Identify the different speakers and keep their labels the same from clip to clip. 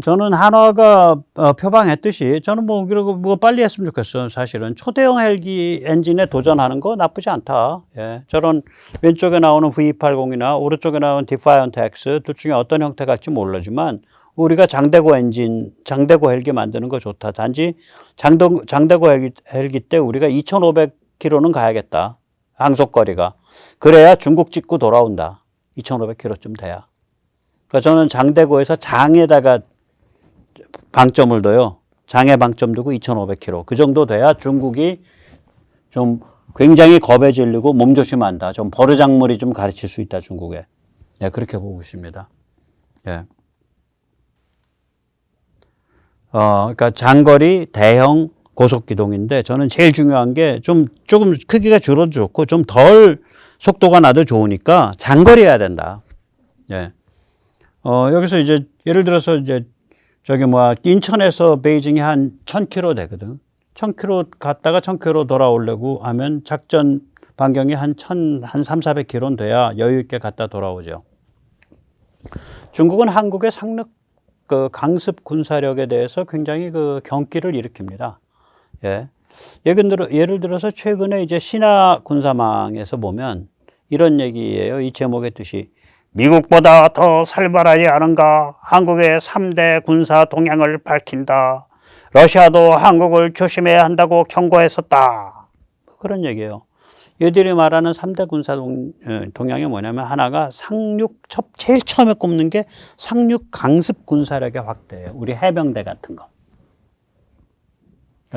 Speaker 1: 저는 한화가 표방했듯이 저는 뭐 빨리 했으면 좋겠어요. 사실은 초대형 헬기 엔진에 도전하는 거 나쁘지 않다. 예. 저런 왼쪽에 나오는 V280이나 오른쪽에 나오는 디파이언트 X 둘 중에 어떤 형태 갈지 모르지만 우리가 장대고 엔진, 장대고 헬기 만드는 거 좋다. 단지 장대고 헬기 때 우리가 2,500km는 가야겠다. 항속거리가. 그래야 중국 찍고 돌아온다. 2,500km쯤 돼야. 그러니까 저는 장대고에서 장에다가 방점을 둬요. 장에 방점 두고 2,500km. 그 정도 돼야 중국이 좀 굉장히 겁에 질리고 몸조심한다. 좀 버르장머리 좀 가르칠 수 있다, 중국에. 예, 그렇게 보고 있습니다. 예. 그러니까 장거리 대형 고속기동인데 저는 제일 중요한 게 조금 크기가 줄어도 좋고 좀 덜 속도가 나도 좋으니까 장거리 해야 된다. 예. 여기서 이제 예를 들어서 이제 인천에서 베이징이 한 1,000km 되거든. 1,000km 갔다가 1,000km 돌아오려고 하면 작전 반경이 한 300-400km는 돼야 여유 있게 갔다 돌아오죠. 중국은 한국의 강습 군사력에 대해서 굉장히 경기를 일으킵니다. 예. 예를 들어서 최근에 이제 신화 군사망에서 보면 이런 얘기예요. 이 제목의 뜻이 미국보다 더 살벌하지 않은가? 한국의 3대 군사 동향을 밝힌다. 러시아도 한국을 조심해야 한다고 경고했었다. 그런 얘기예요. 얘들이 말하는 3대 군사 동향이 뭐냐면 하나가 제일 처음에 꼽는 게 상륙 강습 군사력의 확대예요. 우리 해병대 같은 거.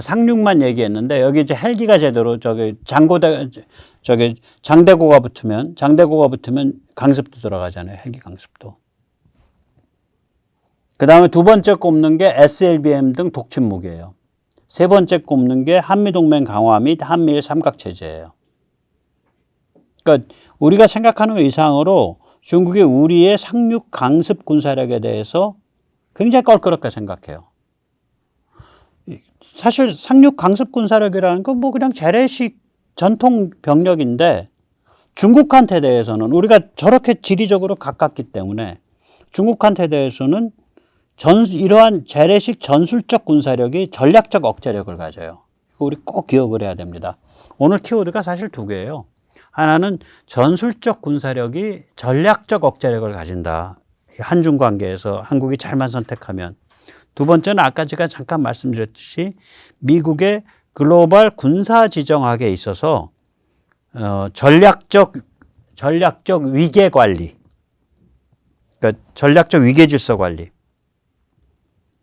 Speaker 1: 상륙만 얘기했는데 여기 이제 헬기가 제대로 장대고가 붙으면 강습도 들어가잖아요. 헬기 강습도. 그 다음에 두 번째 꼽는 게 SLBM 등 독침 무기예요. 세 번째 꼽는 게 한미동맹 강화 및 한미일 삼각체제예요. 그러니까 우리가 생각하는 것 이상으로 중국이 우리의 상륙 강습 군사력에 대해서 굉장히 껄끄럽게 생각해요. 사실 상륙 강습 군사력이라는 건 그냥 재래식 전통 병력인데 중국한테 대해서는 우리가 저렇게 지리적으로 가깝기 때문에 중국한테 대해서는 이러한 재래식 전술적 군사력이 전략적 억제력을 가져요. 이거 우리 꼭 기억을 해야 됩니다. 오늘 키워드가 사실 두 개예요. 하나는 전술적 군사력이 전략적 억제력을 가진다. 한중 관계에서 한국이 잘만 선택하면. 두 번째는 아까 제가 잠깐 말씀드렸듯이 미국의 글로벌 군사 지정학에 있어서 전략적 위계 관리, 그러니까 전략적 위계 질서 관리.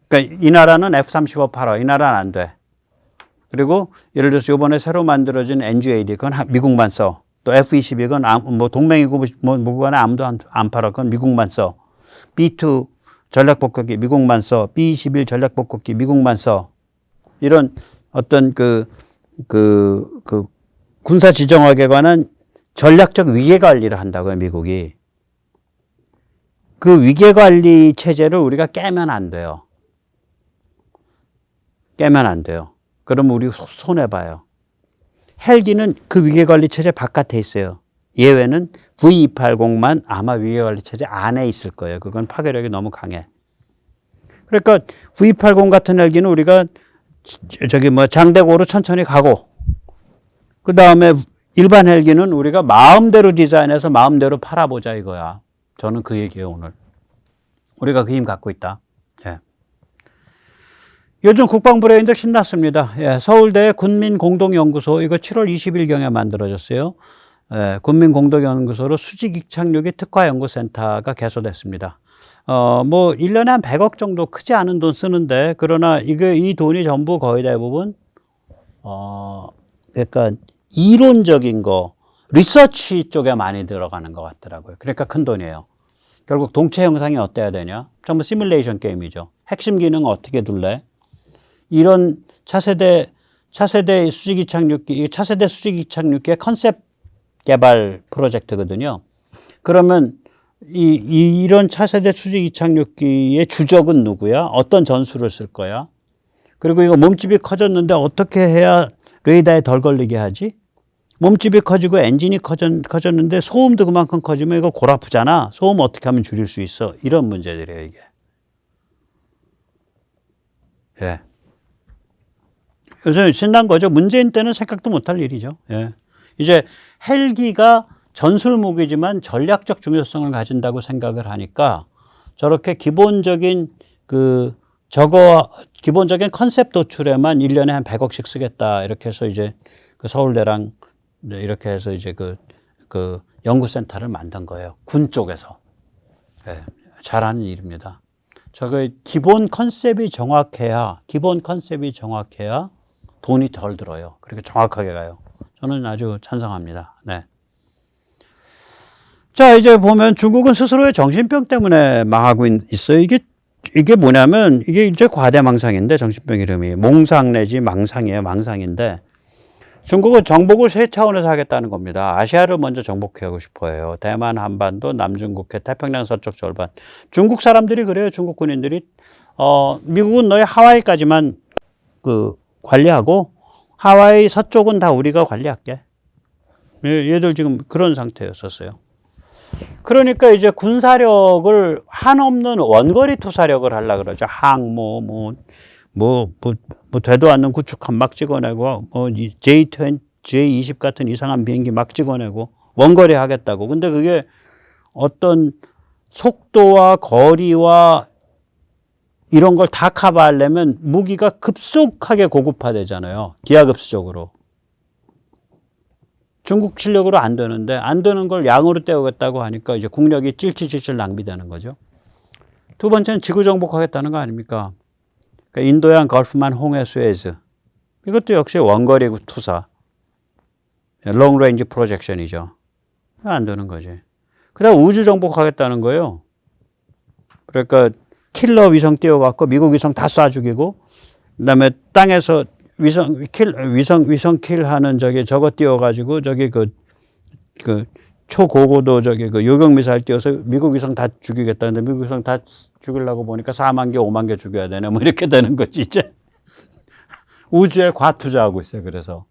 Speaker 1: 그러니까 이 나라는 F-35 팔아, 이 나라는 안 돼. 그리고 예를 들어서 이번에 새로 만들어진 NGAD 그건 미국만 써. 또 F-22 그건 동맹이고 뭐고 간에 아무도 안 팔아. 그건 미국만 써. B-2 전략복격기 미국만 써. B-21 전략복격기 미국만 써. 이런 어떤 군사 지정학에 관한 전략적 위계 관리를 한다고요, 미국이. 그 위계 관리 체제를 우리가 깨면 안 돼요. 그러면 우리 손해봐요. 헬기는 그 위계 관리 체제 바깥에 있어요. 예외는 V280만 아마 위계 관리 체제 안에 있을 거예요. 그건 파괴력이 너무 강해. 그러니까 V280 같은 헬기는 우리가 장대고로 천천히 가고 그 다음에 일반 헬기는 우리가 마음대로 디자인해서 마음대로 팔아보자 이거야. 저는 그 얘기예요, 오늘. 우리가 그 힘 갖고 있다. 예. 요즘 국방 브레인도 신났습니다. 예, 서울대 군민공동연구소 이거 7월 20일경에 만들어졌어요. 예, 군민공동연구소로 수직 이착륙이 특화연구센터가 개소됐습니다. 1년에 한 100억 정도 크지 않은 돈 쓰는데 그러나 이 돈이 전부 거의 대부분 그러니까 이론적인 거 리서치 쪽에 많이 들어가는 것 같더라고요. 그러니까 큰 돈이에요. 결국 동체 형상이 어때야 되냐? 전부 시뮬레이션 게임이죠. 핵심 기능은 어떻게 둘래? 이런 차세대 수직 이착륙기의 컨셉 개발 프로젝트거든요. 그러면 이런 차세대 수직 이착륙기의 주적은 누구야? 어떤 전술을 쓸 거야? 그리고 이거 몸집이 커졌는데 어떻게 해야 레이더에 덜 걸리게 하지? 몸집이 커지고 엔진이 커졌는데 소음도 그만큼 커지면 이거 골 아프잖아. 소음 어떻게 하면 줄일 수 있어? 이런 문제들이에요, 이게. 예. 요새 신난 거죠. 문재인 때는 생각도 못할 일이죠. 예. 이제 헬기가 전술무기지만 전략적 중요성을 가진다고 생각을 하니까 저렇게 기본적인 기본적인 컨셉 도출에만 1년에 한 100억씩 쓰겠다. 이렇게 해서 이제 그 서울대랑 이렇게 해서 이제 그 연구센터를 만든 거예요. 군 쪽에서. 예. 잘하는 일입니다. 저거 기본 컨셉이 정확해야 돈이 덜 들어요. 그렇게 정확하게 가요. 저는 아주 찬성합니다. 네. 자, 이제 보면 중국은 스스로의 정신병 때문에 망하고 있어요. 이게 뭐냐면, 이게 이제 과대망상인데, 정신병 이름이. 몽상 내지 망상이에요. 망상인데, 중국은 정복을 세 차원에서 하겠다는 겁니다. 아시아를 먼저 정복하고 싶어 해요. 대만, 한반도, 남중국해, 태평양 서쪽 절반. 중국 사람들이 그래요. 중국 군인들이. 미국은 너희 하와이까지만 관리하고, 하와이 서쪽은 다 우리가 관리할게. 얘들 지금 그런 상태였었어요. 그러니까 이제 군사력을 한없는 원거리 투사력을 하려고 그러죠. 항모, 되도 않는 구축함 막 찍어내고, J20 같은 이상한 비행기 막 찍어내고, 원거리 하겠다고. 근데 그게 어떤 속도와 거리와 이런 걸 다 커버하려면 무기가 급속하게 고급화되잖아요. 기하급수적으로. 중국 실력으로 안 되는데, 안 되는 걸 양으로 때우겠다고 하니까 이제 국력이 찔찔찔찔 낭비되는 거죠. 두 번째는 지구 정복하겠다는 거 아닙니까? 그러니까 인도양, 걸프만, 홍해, 수에즈. 이것도 역시 원거리 투사. 롱 레인지 프로젝션이죠. 안 되는 거지. 그 다음 우주 정복하겠다는 거예요. 그러니까 킬러 위성 띄워갖고 미국 위성 다 쏴 죽이고, 그 다음에 땅에서 위성 킬 하는 저거 띄워가지고 초고고도 요격 미사일 띄워서 미국 위성 다 죽이겠다는데 미국 위성 다 죽이려고 보니까 4만 개, 5만 개 죽여야 되네. 뭐 이렇게 되는 거지, 이제. 우주에 과투자하고 있어요, 그래서.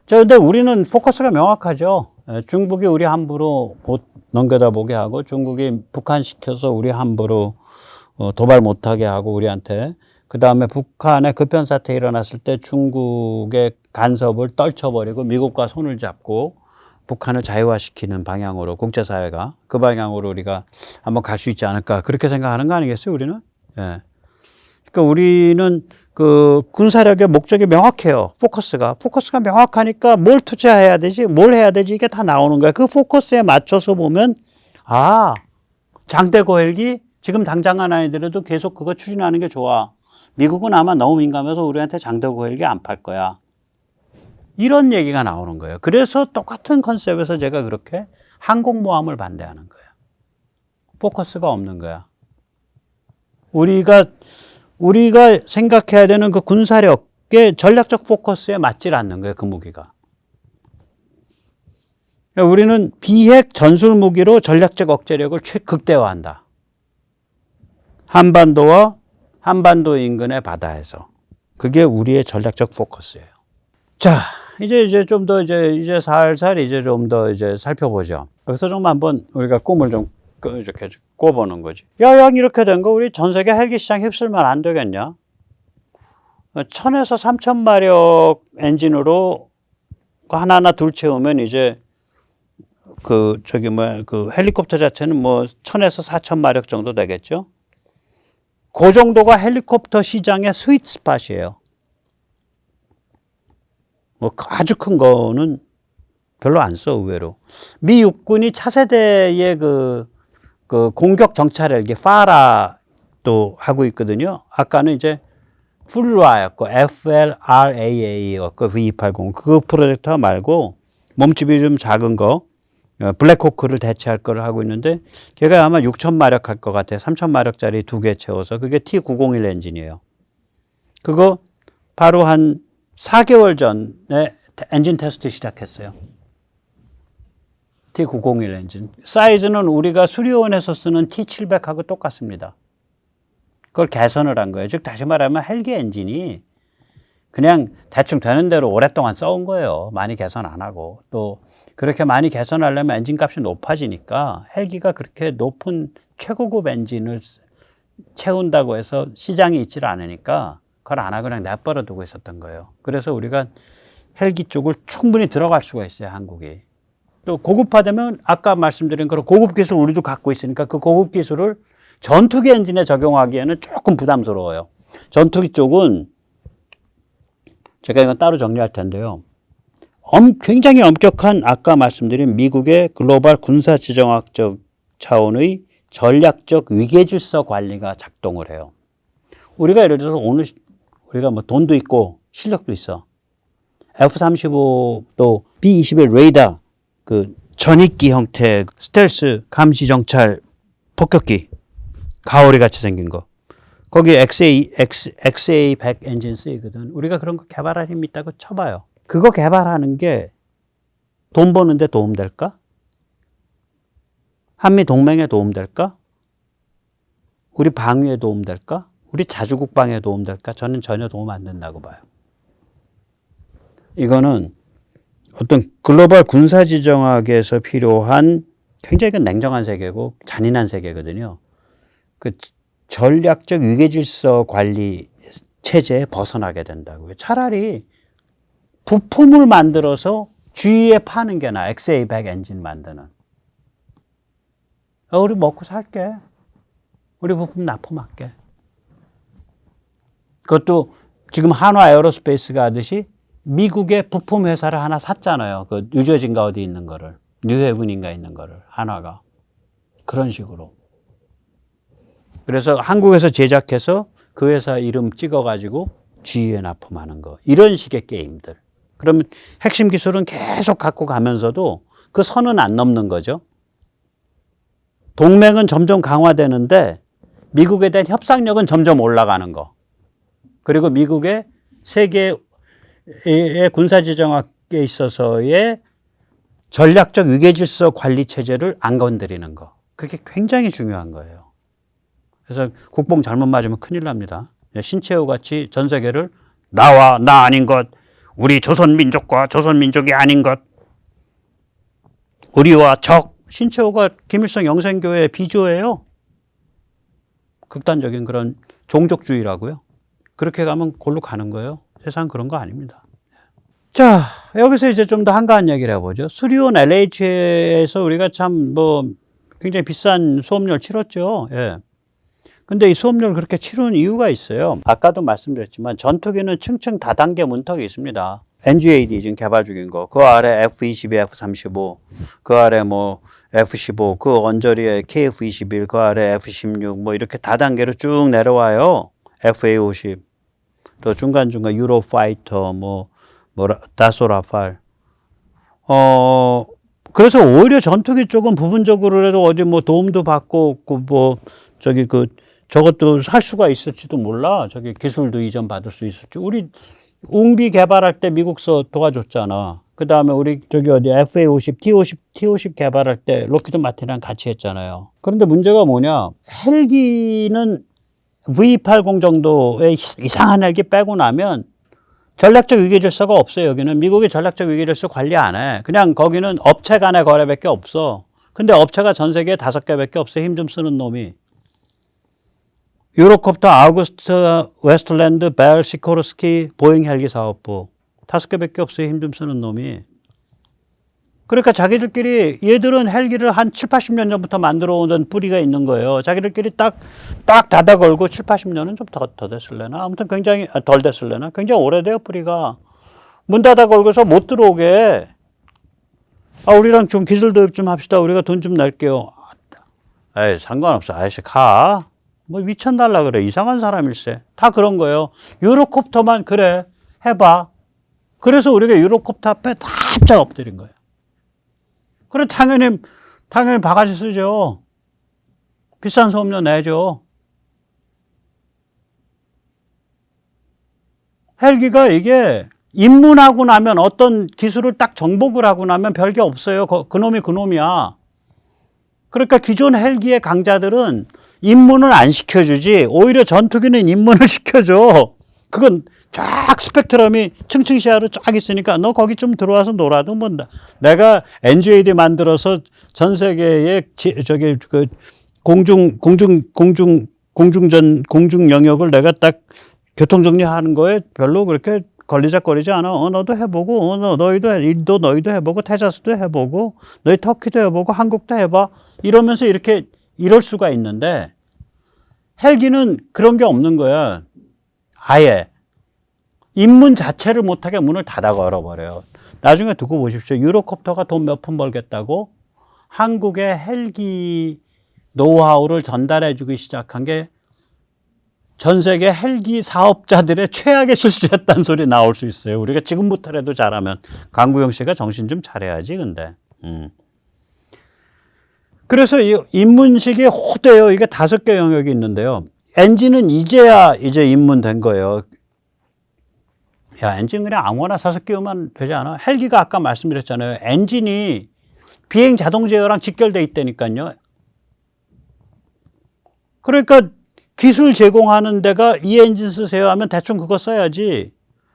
Speaker 1: 자, 근데 우리는 포커스가 명확하죠. 중국이 우리 함부로 못 넘겨다보게 하고 중국이 북한 시켜서 우리 함부로 도발 못하게 하고 우리한테 그 다음에 북한의 급변사태 일어났을 때 중국의 간섭을 떨쳐버리고 미국과 손을 잡고 북한을 자유화시키는 방향으로 국제사회가 그 방향으로 우리가 한번 갈 수 있지 않을까 그렇게 생각하는 거 아니겠어요 우리는? 예. 그러니까 우리는 그 군사력의 목적이 명확해요. 포커스가 명확하니까 뭘 투자해야 되지 뭘 해야 되지 이게 다 나오는 거야. 그 포커스에 맞춰서 보면 장대고 헬기 지금 당장 안 아니더라도 계속 그거 추진하는 게 좋아. 미국은 아마 너무 민감해서 우리한테 장대고 헬기 안 팔 거야. 이런 얘기가 나오는 거예요. 그래서 똑같은 컨셉에서 제가 그렇게 항공모함을 반대하는 거예요. 포커스가 없는 거야. 우리가 생각해야 되는 그 군사력의 전략적 포커스에 맞질 않는 거예요. 그 무기가. 우리는 비핵 전술 무기로 전략적 억제력을 극대화한다. 한반도 인근의 바다에서. 그게 우리의 전략적 포커스예요. 자, 이제 좀 더 이제 살살 이제 좀 더 이제 살펴보죠. 여기서 좀 한번 우리가 꿈을 좀 이렇게 꿔보는 거지. 야, 이렇게 된 거 우리 전 세계 헬기 시장 휩쓸면 안 되겠냐? 1000에서 3000마력 엔진으로 하나하나 둘 채우면 이제 그 헬리콥터 자체는 뭐 1000에서 4000마력 정도 되겠죠? 그 정도가 헬리콥터 시장의 스윗 스팟이에요. 뭐 아주 큰 거는 별로 안 써, 의외로. 미 육군이 차세대의 그 공격 정찰 헬기 파라도 하고 있거든요. 아까는 이제 플라였고 FLRAA였고 V280 그 프로젝터 말고 몸집이 좀 작은 거 블랙호크를 대체할 거를 하고 있는데 걔가 아마 6000마력 할 것 같아요. 3000마력짜리 2개 채워서 그게 T901 엔진이에요. 그거 바로 한 4개월 전에 엔진 테스트 시작했어요. T901 엔진. 사이즈는 우리가 수리원에서 쓰는 T700하고 똑같습니다. 그걸 개선을 한 거예요. 즉 다시 말하면 헬기 엔진이 그냥 대충 되는 대로 오랫동안 써온 거예요. 많이 개선 안 하고. 또 그렇게 많이 개선하려면 엔진 값이 높아지니까 헬기가 그렇게 높은 최고급 엔진을 채운다고 해서 시장이 있지를 않으니까 그걸 안 하고 그냥 내버려 두고 있었던 거예요. 그래서 우리가 헬기 쪽을 충분히 들어갈 수가 있어요, 한국이. 또 고급화되면 아까 말씀드린 그런 고급 기술 우리도 갖고 있으니까 그 고급 기술을 전투기 엔진에 적용하기에는 조금 부담스러워요. 전투기 쪽은 제가 이건 따로 정리할 텐데요. 굉장히 엄격한 아까 말씀드린 미국의 글로벌 군사지정학적 차원의 전략적 위계질서 관리가 작동을 해요. 우리가 예를 들어서 오늘 우리가 뭐 돈도 있고 실력도 있어. F-35도 B-21 레이더 그 전익기 형태 스텔스 감시 정찰 폭격기 가오리 같이 생긴 거. 거기 XA100 엔진 쓰이거든. 우리가 그런 거 개발할 힘이 있다고 쳐봐요. 그거 개발하는 게 돈 버는데 도움될까? 한미 동맹에 도움될까? 우리 방위에 도움될까? 우리 자주국방에 도움될까? 저는 전혀 도움 안 된다고 봐요. 이거는 어떤 글로벌 군사지정학에서 필요한 굉장히 냉정한 세계고 잔인한 세계거든요. 그 전략적 위계질서 관리 체제에 벗어나게 된다고요. 차라리 부품을 만들어서 주위에 파는 게 나아. XA100 엔진 만드는. 우리 먹고 살게. 우리 부품 납품할게. 그것도 지금 한화 에어로스페이스가 하듯이 미국의 부품 회사를 하나 샀잖아요. 그 뉴저지인가 어디 있는 거를. 뉴헤븐인가 있는 거를. 한화가. 그런 식으로. 그래서 한국에서 제작해서 그 회사 이름 찍어가지고 주위에 납품하는 거. 이런 식의 게임들. 그러면 핵심 기술은 계속 갖고 가면서도 그 선은 안 넘는 거죠. 동맹은 점점 강화되는데 미국에 대한 협상력은 점점 올라가는 거. 그리고 미국의 세계의 군사지정학에 있어서의 전략적 위계질서 관리 체제를 안 건드리는 거. 그게 굉장히 중요한 거예요. 그래서 국뽕 잘못 맞으면 큰일 납니다. 신채호 같이 전 세계를 나와 나 아닌 것, 우리 조선민족과 조선민족이 아닌 것, 우리와 적. 신채호가 김일성 영생교회의 비조예요. 극단적인 그런 종족주의라고요. 그렇게 가면 골로 가는 거예요. 세상 그런 거 아닙니다. 자, 여기서 이제 좀 더 한가한 얘기를 해보죠. 수리온 LH에서 우리가 참 굉장히 비싼 수업료를 치렀죠. 예. 근데 이 수업료를 그렇게 치르는 이유가 있어요. 아까도 말씀드렸지만 전투기는 층층 다단계 문턱이 있습니다. NGAD 지금 개발 중인 거. 그 아래 F-22, F-35, 그 아래 F-15, 그 언저리에 KF-21, 그 아래 F-16 이렇게 다단계로 쭉 내려와요. FA-50. 또 중간중간 유로파이터, 다소 라팔. 그래서 오히려 전투기 쪽은 부분적으로라도 어디 도움도 받고, 저것도 살 수가 있을지도 몰라. 기술도 이전 받을 수 있을지. 우리 웅비 개발할 때 미국서 도와줬잖아. 그 다음에 우리 FA-50, T-50 개발할 때 록히드 마틴이랑 같이 했잖아요. 그런데 문제가 뭐냐. 헬기는 V80 정도의 이상한 헬기 빼고 나면 전략적 위계질서가 없어요. 여기는 미국이 전략적 위계질서 관리 안 해. 그냥 거기는 업체 간의 거래밖에 없어. 근데 업체가 전 세계에 5개밖에 없어. 힘 좀 쓰는 놈이. 유로콥터, 아우구스트, 웨스트랜드, 벨, 시코르스키, 보잉 헬기 사업부. 5개밖에 없어요. 힘 좀 쓰는 놈이. 그러니까 자기들끼리 얘들은 헬기를 한 7, 80년 전부터 만들어 오던 뿌리가 있는 거예요. 자기들끼리 딱 닫아 걸고 7, 80년은 좀 더 됐을래나? 아무튼 굉장히, 덜 됐을래나? 굉장히 오래돼요, 뿌리가. 문 닫아 걸고서 못 들어오게. 우리랑 좀 기술 도입 좀 합시다. 우리가 돈 좀 낼게요. 에이, 상관없어. 아저씨 가. 미쳤날라 그래. 이상한 사람일세. 다 그런 거예요. 유로콥터만 그래. 해봐. 그래서 우리가 유로콥터 앞에 다 합작 엎드린 거예요. 그래, 당연히 바가지 쓰죠. 비싼 수업료 내죠. 헬기가 이게 입문하고 나면 어떤 기술을 딱 정복을 하고 나면 별게 없어요. 그놈이 그놈이야. 그러니까 기존 헬기의 강자들은 입문을 안 시켜주지 오히려 전투기는 입문을 시켜줘. 그건 쫙 스펙트럼이 층층 시야로 쫙 있으니까 너 거기 좀 들어와서 놀아도 내가 NGAD 만들어서 전 세계에 공중 공중 영역을 내가 딱 교통 정리하는 거에 별로 그렇게 걸리적거리지 않아. 너도 해보고, 너희도 해보고, 테자스도 해보고, 너희 터키도 해보고, 한국도 해봐. 이러면서 이렇게 이럴 수가 있는데, 헬기는 그런 게 없는 거야. 아예. 입문 자체를 못하게 문을 닫아 걸어버려요. 나중에 두고 보십시오. 유로콥터가 돈 몇 푼 벌겠다고 한국의 헬기 노하우를 전달해주기 시작한 게 전 세계 헬기 사업자들의 최악의 실수였다는 소리 나올 수 있어요. 우리가 지금부터라도 잘하면. 강구영 씨가 정신 좀 차려야지, 근데. 그래서 이 입문식이 호돼요. 이게 5개 영역이 있는데요. 엔진은 이제야 이제 입문된 거예요. 야, 엔진 그냥 아무거나 사서 끼우면 되지 않아? 헬기가 아까 말씀드렸잖아요. 엔진이 비행 자동 제어랑 직결돼 있다니까요. 그러니까 기술 제공하는 데가 이 엔진 쓰세요 하면 대충 그거 써야지.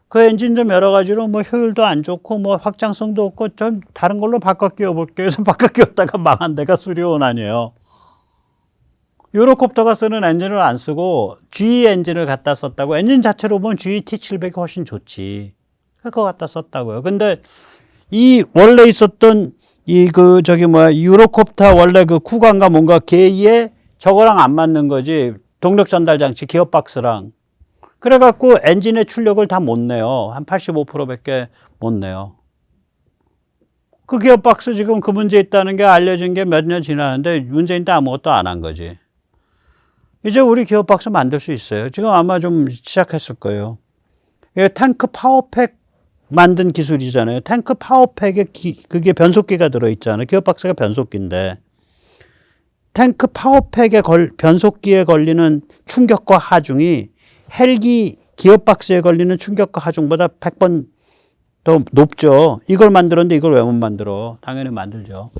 Speaker 1: 그 엔진 좀 여러 가지로 뭐 효율도 안 좋고 뭐 확장성도 없고 좀 다른 걸로 바꿔 끼워볼게요. 그래서 바꿔 끼웠다가 망한 데가 수리온 아니에요. 유로콥터가 쓰는 엔진을 안 쓰고 GE 엔진을 갖다 썼다고. 엔진 자체로 보면 GE T700이 훨씬 좋지. 그거 갖다 썼다고요. 근데 이 원래 있었던 유로콥터 원래 그 쿠관과 뭔가 개의 저거랑 안 맞는 거지. 동력 전달 장치 기어박스랑. 그래갖고 엔진의 출력을 다 못 내요. 한 85%밖에 못 내요. 그 기어박스 지금 그 문제 있다는 게 알려진 게 몇 년 지났는데 문제인데 아무것도 안 한 거지. 이제 우리 기어박스 만들 수 있어요. 지금 아마 좀 시작했을 거예요. 이게 탱크 파워팩 만든 기술이잖아요. 탱크 파워팩에 그게 변속기가 들어있잖아요. 기어박스가 변속기인데. 탱크 파워팩에 변속기에 걸리는 충격과 하중이 헬기 기어박스에 걸리는 충격과 하중보다 100번 더 높죠. 이걸 만들었는데 이걸 왜 못 만들어? 당연히 만들죠.